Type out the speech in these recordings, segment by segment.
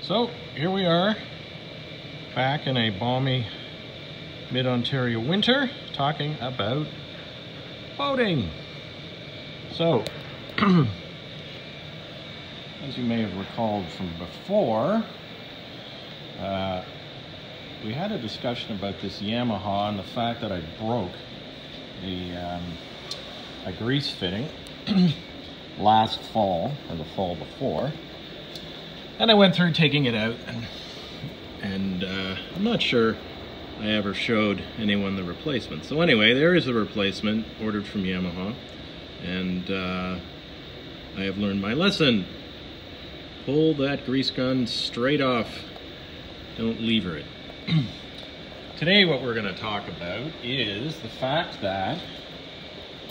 So here we are, back in a balmy mid-Ontario winter, talking about boating. So, as you may have recalled from before, we had a discussion about this Yamaha and the fact that I broke a grease fitting last fall, or the fall before. And I went through taking it out, and I'm not sure I ever showed anyone the replacement. So anyway, there is a replacement ordered from Yamaha, and I have learned my lesson. Pull that grease gun straight off. Don't lever it. Today what we're going to talk about is the fact that,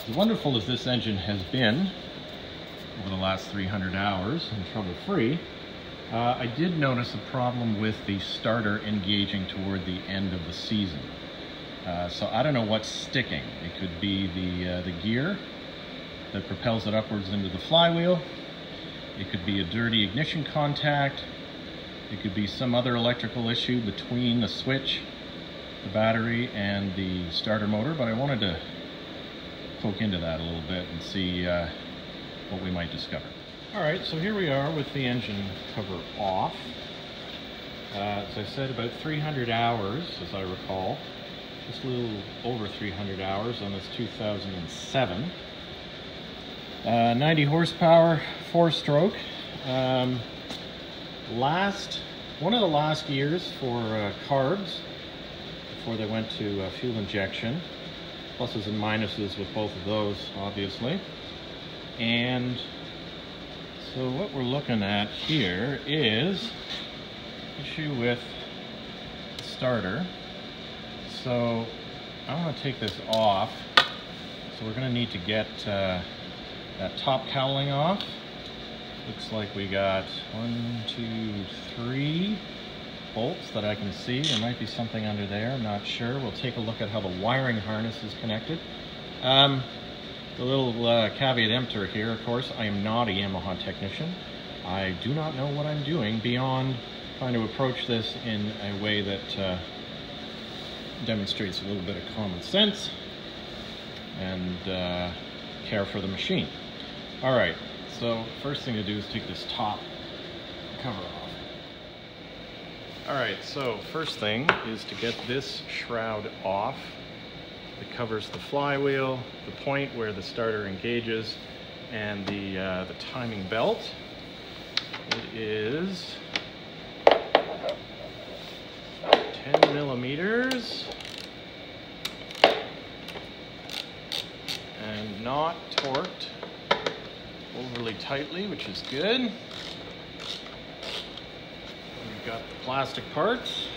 as wonderful as this engine has been over the last 300 hours and trouble-free, I did notice a problem with the starter engaging toward the end of the season. So I don't know what's sticking. It could be the gear that propels it upwards into the flywheel. It could be a dirty ignition contact. It could be some other electrical issue between the switch, the battery, and the starter motor. But I wanted to poke into that a little bit and see what we might discover. Alright, so here we are with the engine cover off. As I said, about 300 hours, as I recall. Just a little over 300 hours on this 2007. 90 horsepower, 4-stroke. One of the last years for carbs, before they went to fuel injection. Pluses and minuses with both of those, obviously. And so what we're looking at here is issue with the starter. So I'm going to take this off. So we're going to need to get that top cowling off. Looks like we got 1, 2, 3 bolts that I can see. There might be something under there, I'm not sure. We'll take a look at how the wiring harness is connected. The little caveat emptor here, of course, I am not a Yamaha technician. I do not know what I'm doing beyond trying to approach this in a way that demonstrates a little bit of common sense and care for the machine. All right, so first thing to do is take this top cover off. All right, so first thing is to get this shroud off. It covers the flywheel, the point where the starter engages, and the timing belt. It is 10 millimeters and not torqued overly tightly, which is good. We've got the plastic parts.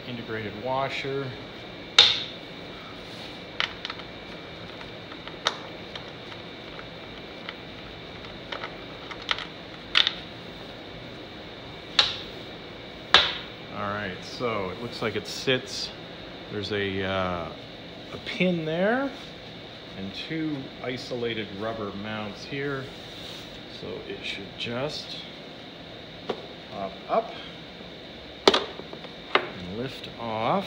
Integrated washer. All right, so it looks like it sits. There's a pin there and 2 isolated rubber mounts here. So it should just pop up. Lift off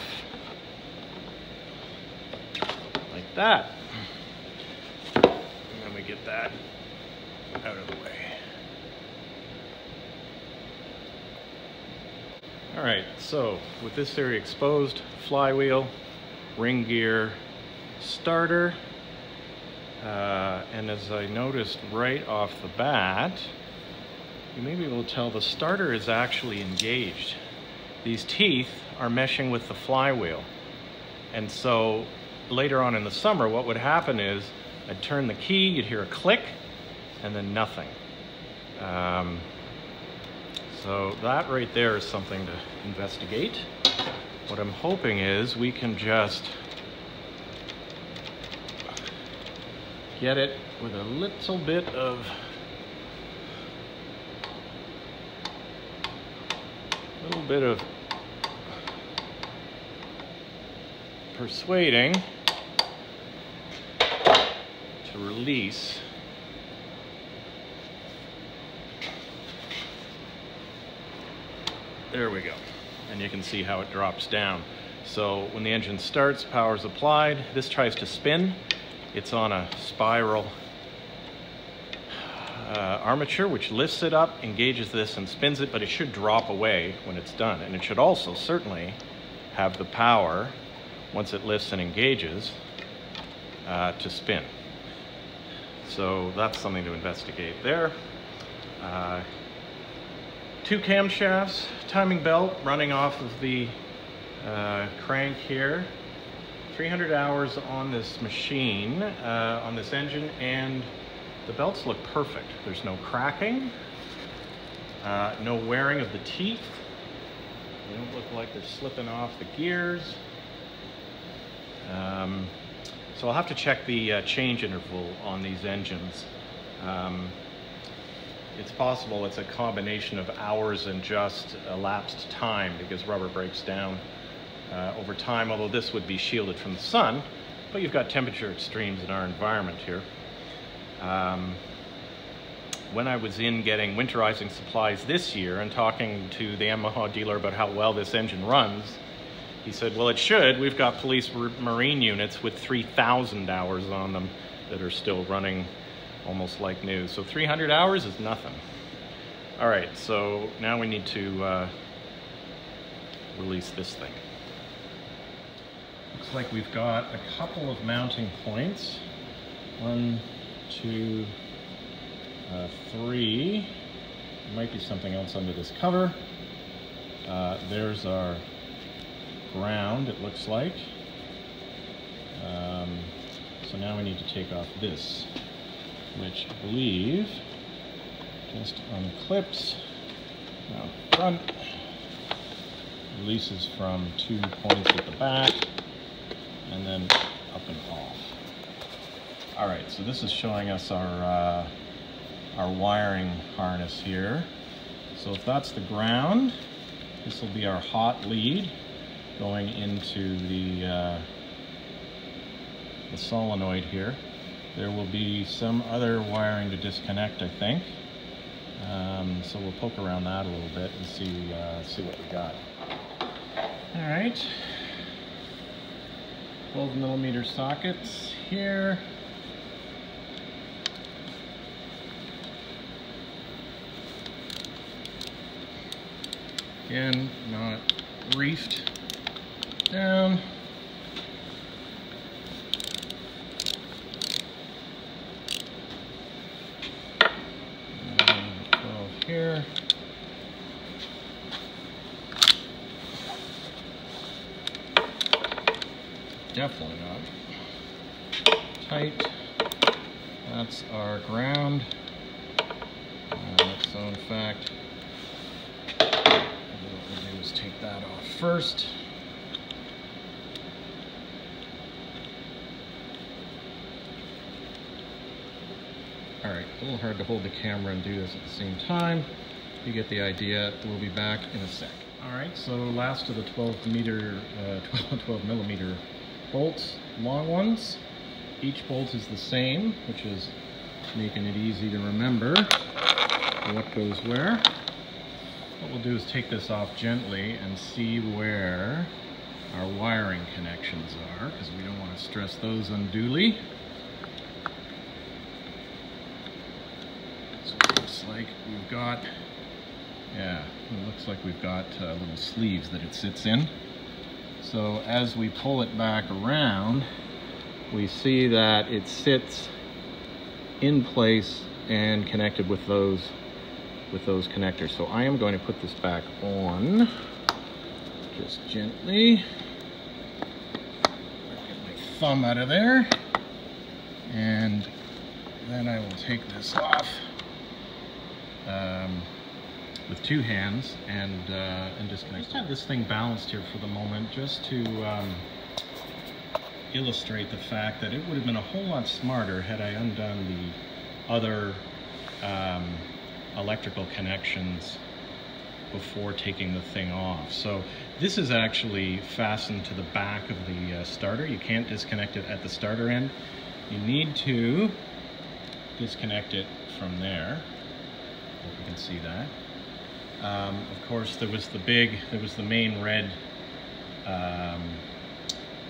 like that, and then we get that out of the way. All right, so with this area exposed, flywheel, ring gear, starter, and as I noticed right off the bat, you may be able to tell the starter is actually engaged. These teeth are meshing with the flywheel. And so later on in the summer, what would happen is I'd turn the key, you'd hear a click, and then nothing. So that right there is something to investigate. What I'm hoping is we can just get it with a little bit of persuading to release. There we go. And you can see how it drops down. So when the engine starts, power is applied. This tries to spin. It's on a spiral armature, which lifts it up, engages this and spins it, but it should drop away when it's done. And it should also certainly have the power, once it lifts and engages, to spin. So that's something to investigate there. 2 camshafts, timing belt running off of the crank here. 300 hours on this machine, on this engine, and the belts look perfect. There's no cracking, no wearing of the teeth. They don't look like they're slipping off the gears. So I'll have to check the change interval on these engines. It's possible it's a combination of hours and just elapsed time, because rubber breaks down over time, although this would be shielded from the sun, but you've got temperature extremes in our environment here. When I was in getting winterizing supplies this year and talking to the Yamaha dealer about how well this engine runs, he said, well, it should. We've got police marine units with 3,000 hours on them that are still running almost like new. So 300 hours is nothing. All right, so now we need to release this thing. Looks like we've got a couple of mounting points. 1, 2, 3. There might be something else under this cover. There's our ground, it looks like. So now we need to take off this, which I believe just unclips out front, releases from 2 points at the back, and then up and off. All right, so this is showing us our wiring harness here. So if that's the ground, this will be our hot lead going into the solenoid here. There will be some other wiring to disconnect, I think. So we'll poke around that a little bit and see what we got. All right, 12mm sockets here. Again, not reefed down. And 12 here. Definitely not tight. That's our ground. So in fact, what we'll do is take that off first. All right, a little hard to hold the camera and do this at the same time. You get the idea. We'll be back in a sec. All right, so last of the 12 millimeter bolts, long ones. Each bolt is the same, which is making it easy to remember what goes where. What we'll do is take this off gently and see where our wiring connections are, because we don't want to stress those unduly. So it looks like we've got, it looks like we've got little sleeves that it sits in. So as we pull it back around, we see that it sits in place and connected with those connectors. So I am going to put this back on, just gently. Get my thumb out of there, and then I will take this off with 2 hands and disconnect. Just have this thing balanced here for the moment, just to illustrate the fact that it would have been a whole lot smarter had I undone the other electrical connections before taking the thing off. So this is actually fastened to the back of the starter. You can't disconnect it at the starter end. You need to disconnect it from there. Hope you can see that. Of course, there was the main red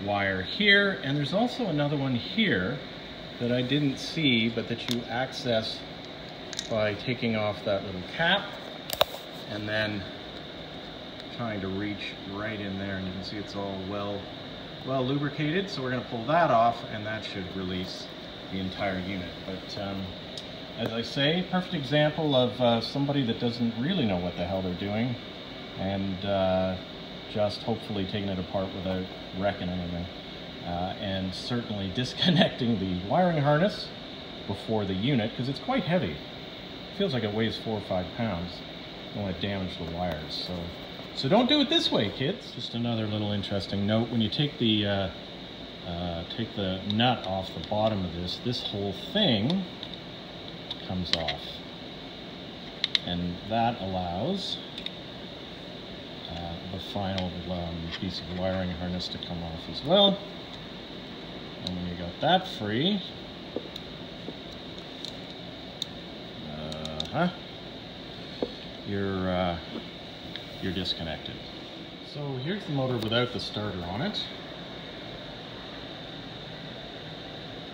wire here, and there's also another one here that I didn't see, but that you access by taking off that little cap and then trying to reach right in there, and you can see it's all well lubricated. So we're going to pull that off, and that should release the entire unit. But as I say, perfect example of somebody that doesn't really know what the hell they're doing, and just hopefully taking it apart without wrecking anything, and certainly disconnecting the wiring harness before the unit, because it's quite heavy. It feels like it weighs 4 or 5 pounds. Don't want to damage the wires. So don't do it this way, kids. Just another little interesting note: when you take the nut off the bottom of this whole thing comes off, and that allows the final piece of wiring harness to come off as well. And when you got that free, you're disconnected. So here's the motor without the starter on it.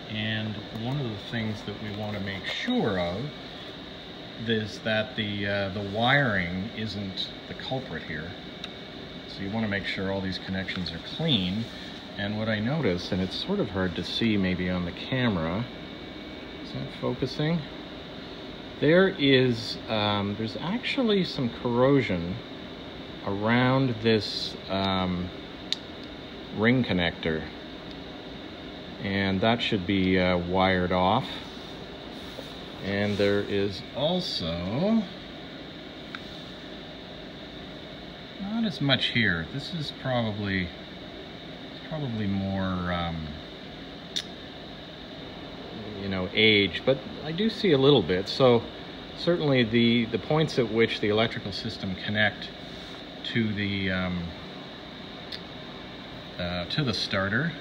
And one of the things that we want to make sure of is that the wiring isn't the culprit here. So you want to make sure all these connections are clean. And what I notice, and it's sort of hard to see maybe on the camera, is that focusing? There's actually some corrosion around this ring connector, and that should be wired off. And there is also not as much here. This is probably more you know, age, but I do see a little bit. So certainly the points at which the electrical system connect to the starter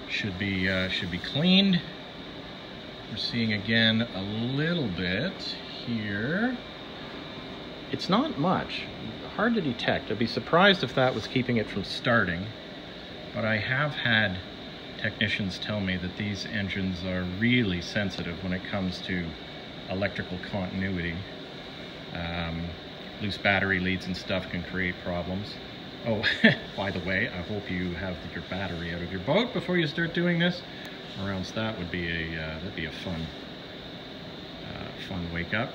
should be cleaned. We're seeing again a little bit here. It's not much, hard to detect. I'd be surprised if that was keeping it from starting, but I have had technicians tell me that these engines are really sensitive when it comes to electrical continuity. Loose battery leads and stuff can create problems. Oh, by the way, I hope you have your battery out of your boat before you start doing this, or else that would be a fun wake up.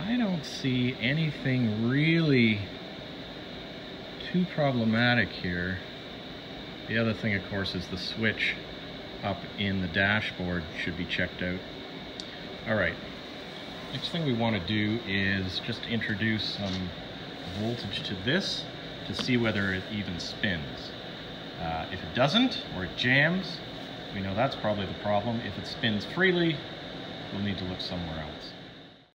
I don't see anything really too problematic here. The other thing, of course, is the switch up in the dashboard should be checked out. All right, next thing we want to do is just introduce some voltage to this to see whether it even spins. If it doesn't, or it jams, we know that's probably the problem. If it spins freely, we'll need to look somewhere else.